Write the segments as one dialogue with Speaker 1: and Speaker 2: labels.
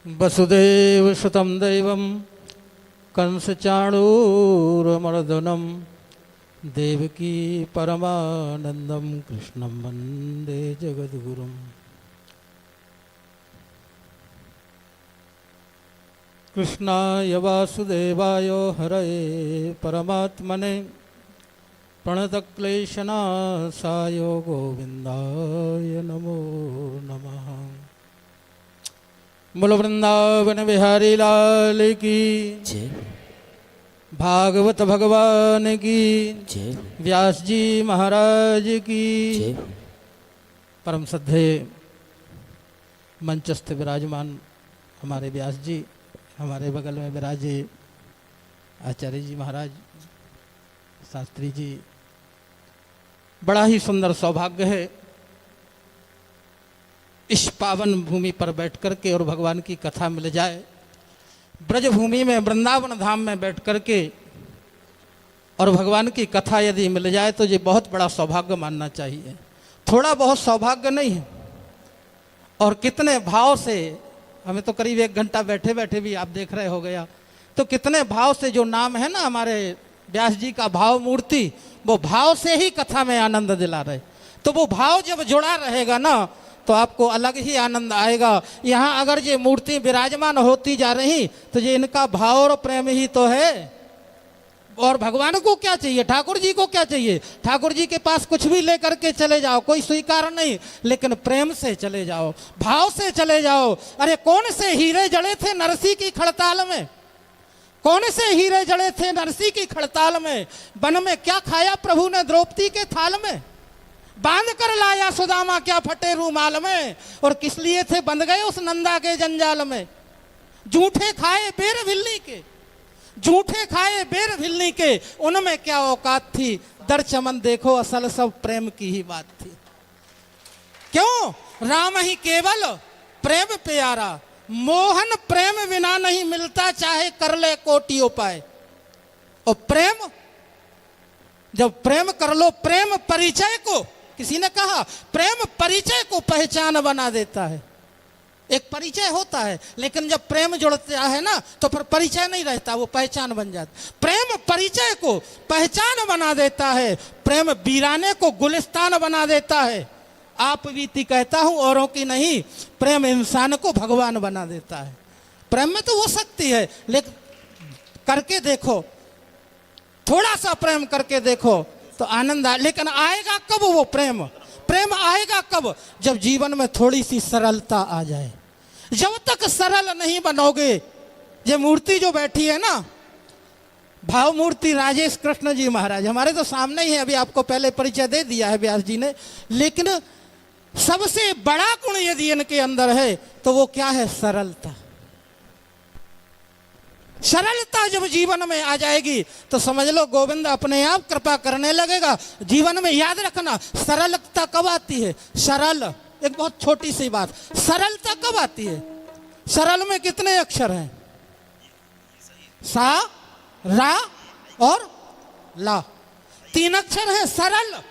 Speaker 1: वसुदेव सुतं देवं कंसचाणूरमर्दनं देवकी परमानंदं कृष्णं वंदे जगद्गुरुम्। कृष्णाय वासुदेवाय हरये परमात्मने प्रणतक्लेशनाशाय गोविंदाय नमो नमः। बोलो वृंदावन बिहारी लाल की
Speaker 2: जय।
Speaker 1: भागवत भगवान की
Speaker 2: जय।
Speaker 1: व्यास जी महाराज की
Speaker 2: जय।
Speaker 1: परम श्रद्धेय मंचस्थ विराजमान हमारे व्यास जी, हमारे बगल में विराजे आचार्य जी महाराज, शास्त्री जी। बड़ा ही सुंदर सौभाग्य है इस पावन भूमि पर बैठ कर के और भगवान की कथा मिल जाए। ब्रज भूमि में वृंदावन धाम में बैठ कर के और भगवान की कथा यदि मिल जाए तो ये बहुत बड़ा सौभाग्य मानना चाहिए। थोड़ा बहुत सौभाग्य नहीं है। और कितने भाव से हमें तो करीब 1 घंटा बैठे बैठे भी आप देख रहे हो गया, तो कितने भाव से जो नाम है ना हमारे व्यास जी का भाव मूर्ति, वो भाव से ही कथा में आनंद दिला रहे। तो वो भाव जब जुड़ा रहेगा ना तो आपको अलग ही आनंद आएगा। यहाँ अगर ये मूर्ति विराजमान होती जा रही तो ये इनका भाव और प्रेम ही तो है। और भगवान को क्या चाहिए, ठाकुर जी को क्या चाहिए? ठाकुर जी के पास कुछ भी लेकर के चले जाओ, कोई स्वीकार नहीं, लेकिन प्रेम से चले जाओ, भाव से चले जाओ। अरे कौन से हीरे जड़े थे नरसी की खड़ताल में, कौन से हीरे जड़े थे नरसी की खड़ताल में? वन में क्या खाया प्रभु ने द्रौपदी के थाल में? बांध कर लाया सुदामा क्या फटे रूमाल में? और किस लिए थे बंध गए उस नंदा के जंजाल में? झूठे खाए बेर भिल्ली के, झूठे खाए बेर भिल्ली के, उनमें क्या औकात थी? दर चमन देखो असल सब प्रेम की ही बात थी। क्यों? राम ही केवल प्रेम प्यारा, मोहन प्रेम बिना नहीं मिलता, चाहे कर ले कोटि उपाय। और प्रेम, जब प्रेम कर लो, प्रेम परिचय को, किसी ने कहा प्रेम परिचय को पहचान बना देता है। एक परिचय होता है, लेकिन जब प्रेम जुड़ता है ना तो फिर परिचय नहीं रहता, वो पहचान बन जाता। प्रेम परिचय को पहचान बना देता है, प्रेम वीराने को गुलिस्तान बना देता है। आप बीती कहता हूं औरों की नहीं, प्रेम इंसान को भगवान बना देता है। प्रेम में तो वो शक्ति है, लेकिन करके देखो, थोड़ा सा प्रेम करके देखो तो आनंद आए। लेकिन आएगा कब वो प्रेम? प्रेम आएगा कब? जब जीवन में थोड़ी सी सरलता आ जाए। जब तक सरल नहीं बनोगे, ये मूर्ति जो बैठी है ना, भाव मूर्ति राजेश कृष्ण जी महाराज हमारे तो सामने ही है, अभी आपको पहले परिचय दे दिया है व्यास जी ने। लेकिन सबसे बड़ा गुण यदि इनके अंदर है तो वो क्या है? सरलता। सरलता जब जीवन में आ जाएगी तो समझ लो गोविंद अपने आप कृपा करने लगेगा। जीवन में याद रखना, सरलता कब आती है? सरल, एक बहुत छोटी सी बात, सरलता कब आती है? सरल में कितने अक्षर हैं? सा, रा और ला, 3 अक्षर हैं सरल।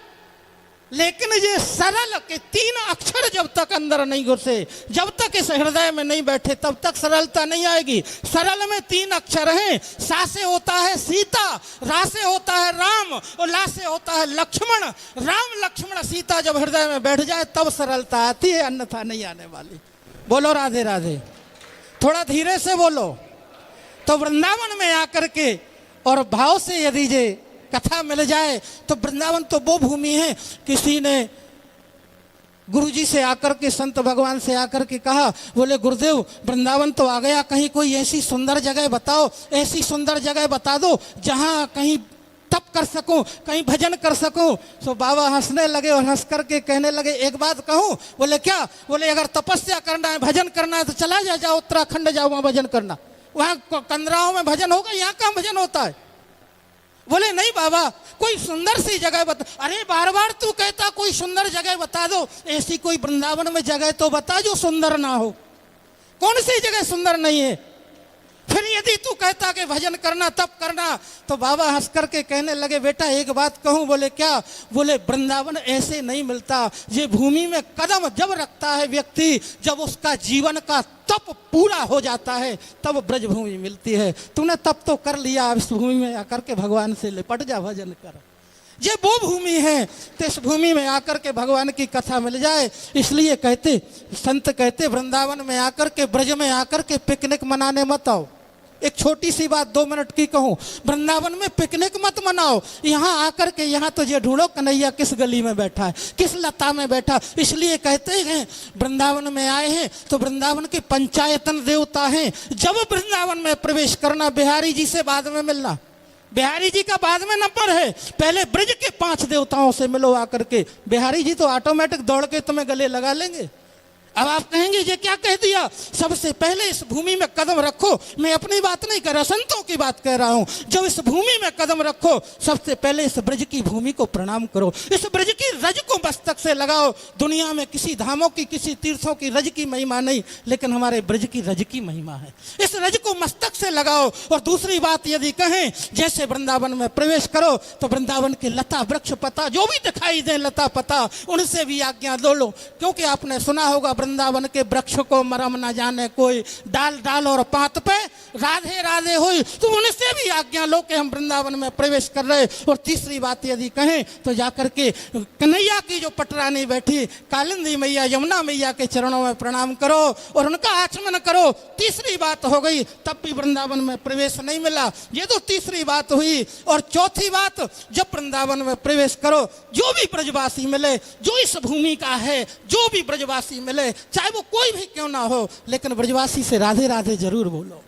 Speaker 1: लेकिन ये सरल के 3 अक्षर जब तक अंदर नहीं घुसे, जब तक इस हृदय में नहीं बैठे, तब तक सरलता नहीं आएगी। सरल में 3 अक्षर हैं। सा से होता है सीता, रा से होता है राम और ला से होता है लक्ष्मण। राम लक्ष्मण सीता जब हृदय में बैठ जाए तब सरलता आती है, अन्यथा नहीं आने वाली। बोलो राधे राधे, थोड़ा धीरे से बोलो। तो वृंदावन में आकर के और भाव से यदि ये कथा मिल जाए तो वृंदावन तो वो भूमि है। किसी ने गुरुजी से आकर के, संत भगवान से आकर के कहा, बोले गुरुदेव वृंदावन तो आ गया, कहीं कोई ऐसी सुंदर जगह बताओ, ऐसी सुंदर जगह बता दो जहां कहीं तप कर सकूं, कहीं भजन कर सकूं। तो बाबा हंसने लगे और हंस करके कहने लगे, एक बात कहूं? बोले क्या? बोले अगर तपस्या करना है, भजन करना है तो चला जाओ उत्तराखंड, जाओ वहां भजन करना, वहां कंदराओं में भजन होगा, यहाँ कहाँ भजन होता है? बोले नहीं बाबा, कोई सुंदर सी जगह बता। अरे बार बार तू कहता कोई सुंदर जगह बता दो, ऐसी कोई वृंदावन में जगह तो बता जो सुंदर ना हो। कौन सी जगह सुंदर नहीं है? फिर यदि तू कहता कि भजन करना तब करना, तो बाबा हंस करके कहने लगे, बेटा एक बात कहूं। बोले क्या? बोले वृंदावन ऐसे नहीं मिलता। ये भूमि में कदम जब रखता है व्यक्ति, जब उसका जीवन का तप पूरा हो जाता है, तब ब्रजभूमि मिलती है। तूने तप तो कर लिया, अब इस भूमि में आकर के भगवान से लिपट जा, भजन कर। ये वो भूमि है, तो इस भूमि में आकर के भगवान की कथा मिल जाए। इसलिए कहते, संत कहते, वृंदावन में आकर के, ब्रज में आकर के पिकनिक मनाने मत आओ। एक छोटी सी बात 2 मिनट की कहूँ, वृंदावन में पिकनिक मत मनाओ। यहाँ आकर के यहाँ तो ये ढूंढो कन्हैया किस गली में बैठा है, किस लता में बैठा। इसलिए कहते हैं वृंदावन में आए हैं तो वृंदावन के पंचायतन देवता हैं। जब वृंदावन में प्रवेश करना, बिहारी जी से बाद में मिलना, बिहारी जी का बाद में नंबर है, पहले ब्रज के 5 देवताओं से मिलो आकर के। बिहारी जी तो ऑटोमेटिक दौड़ के तुम्हें गले लगा लेंगे। अब आप कहेंगे ये क्या कह दिया? सबसे पहले इस भूमि में कदम रखो। मैं अपनी बात नहीं कर रहा, संतों की बात कह रहा हूं। जब इस भूमि में कदम रखो, सबसे पहले इस ब्रज की भूमि को प्रणाम करो, इस ब्रज की रज को मस्तक से लगाओ। दुनिया में किसी धामों की, किसी तीर्थों की रज की महिमा नहीं, लेकिन हमारे ब्रज की रज की महिमा है। इस रज को मस्तक से लगाओ। और दूसरी बात यदि कहें, जैसे वृंदावन में प्रवेश करो तो वृंदावन के लता वृक्ष पता जो भी दिखाई दे, लता पता, उनसे भी आज्ञा दो लो। क्योंकि आपने सुना होगा, वृंदावन के वृक्ष को मरम न जाने कोई, डाल डाल और पात पे राधे राधे होई। तो उनसे भी आज्ञा लो कि हम वृंदावन में प्रवेश कर रहे। और तीसरी बात यदि कहें तो जाकर के कन्हैया की जो पटरानी बैठी, कालिंदी मैया, यमुना मैया के चरणों में प्रणाम करो और उनका आचमन करो। तीसरी बात हो गई, तब भी वृंदावन में प्रवेश नहीं मिला। ये तो तीसरी बात हुई। और चौथी बात, जब वृंदावन में प्रवेश करो, जो भी ब्रजवासी मिले, जो इस भूमि का है, जो भी ब्रजवासी मिले, चाहे वो कोई भी क्यों ना हो, लेकिन ब्रजवासी से राधे राधे जरूर बोलो।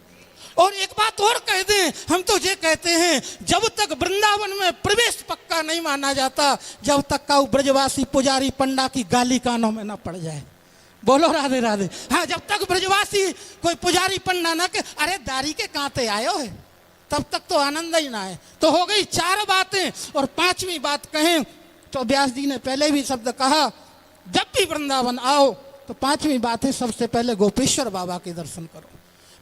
Speaker 1: और एक बात और कह दें, हम तो ये कहते हैं, जब तक वृंदावन में प्रवेश पक्का नहीं माना जाता, जब तक का ब्रजवासी पुजारी पंडा की गाली कानों में ना पड़ जाए। बोलो राधे राधे। हाँ, जब तक ब्रजवासी कोई पुजारी पंडा ना के अरे दारी के कांते आयो है, तब तक तो आनंद ही ना है। तो हो गई 4 बातें। और 5वीं बात कहें तो व्यास जी ने पहले भी शब्द कहा, जब भी वृंदावन आओ तो 5वीं बात है, सबसे पहले गोपेश्वर बाबा के दर्शन करो,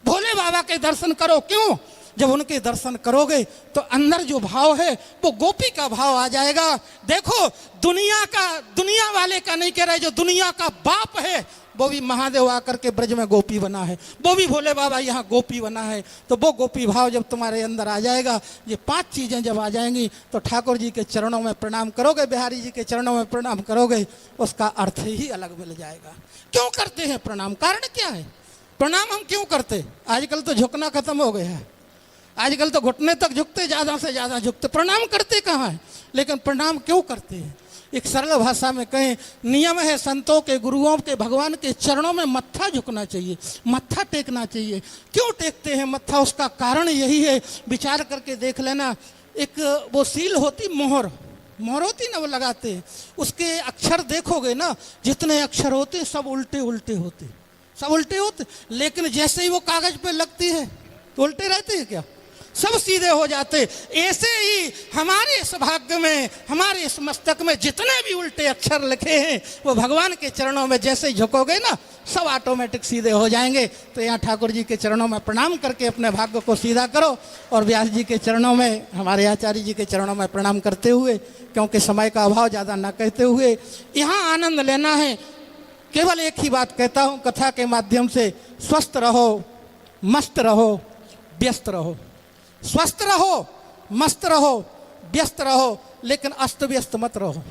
Speaker 1: भोले बाबा के दर्शन करो। क्यों? जब उनके दर्शन करोगे तो अंदर जो भाव है वो गोपी का भाव आ जाएगा। देखो, दुनिया वाले का नहीं कह रहे, जो दुनिया का बाप है वो भी महादेव आकर के ब्रज में गोपी बना है, वो भी भोले बाबा यहाँ गोपी बना है। तो वो गोपी भाव जब तुम्हारे अंदर आ जाएगा, ये 5 चीजें जब आ जाएंगी, तो ठाकुर जी के चरणों में प्रणाम करोगे, बिहारी जी के चरणों में प्रणाम करोगे, उसका अर्थ ही अलग मिल जाएगा। क्यों करते हैं प्रणाम? कारण क्या है? प्रणाम हम क्यों करते? आजकल तो झुकना खत्म हो गया है, आजकल तो घुटने तक झुकते, ज्यादा से ज्यादा झुकते, प्रणाम करते कहाँ है? लेकिन प्रणाम क्यों करते हैं? एक सरल भाषा में कहें, नियम है संतों के, गुरुओं के, भगवान के चरणों में मत्था झुकना चाहिए, मत्था टेकना चाहिए। क्यों टेकते हैं मत्था? उसका कारण यही है, विचार करके देख लेना। एक वो सील होती, मोहर होती ना, वो लगाते हैं, उसके अक्षर देखोगे ना, जितने अक्षर होते सब उल्टे उल्टे होते, सब उल्टे होते। लेकिन जैसे ही वो कागज पे लगती है तो उल्टे रहते हैं क्या? सब सीधे हो जाते। ऐसे ही हमारे इस भाग्य में, हमारे इस मस्तक में जितने भी उल्टे अक्षर लिखे हैं, वो भगवान के चरणों में जैसे ही झुकोगे ना, सब ऑटोमेटिक सीधे हो जाएंगे। तो यहाँ ठाकुर जी के चरणों में प्रणाम करके अपने भाग्य को सीधा करो। और व्यास जी के चरणों में, हमारे आचार्य जी के चरणों में प्रणाम करते हुए, क्योंकि समय का अभाव ज़्यादा न कहते हुए, यहाँ आनंद लेना है। केवल एक ही बात कहता हूँ कथा के माध्यम से, स्वस्थ रहो, मस्त रहो, व्यस्त रहो। स्वस्थ रहो, मस्त रहो, व्यस्त रहो, लेकिन अस्त व्यस्त मत रहो।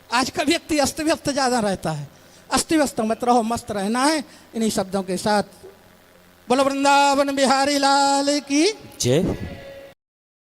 Speaker 1: आज का व्यक्ति अस्त व्यस्त ज़्यादा रहता है। अस्त व्यस्त मत रहो, मस्त रहना है। इन्हीं शब्दों के साथ बोलो वृंदावन बिहारी लाल की जय।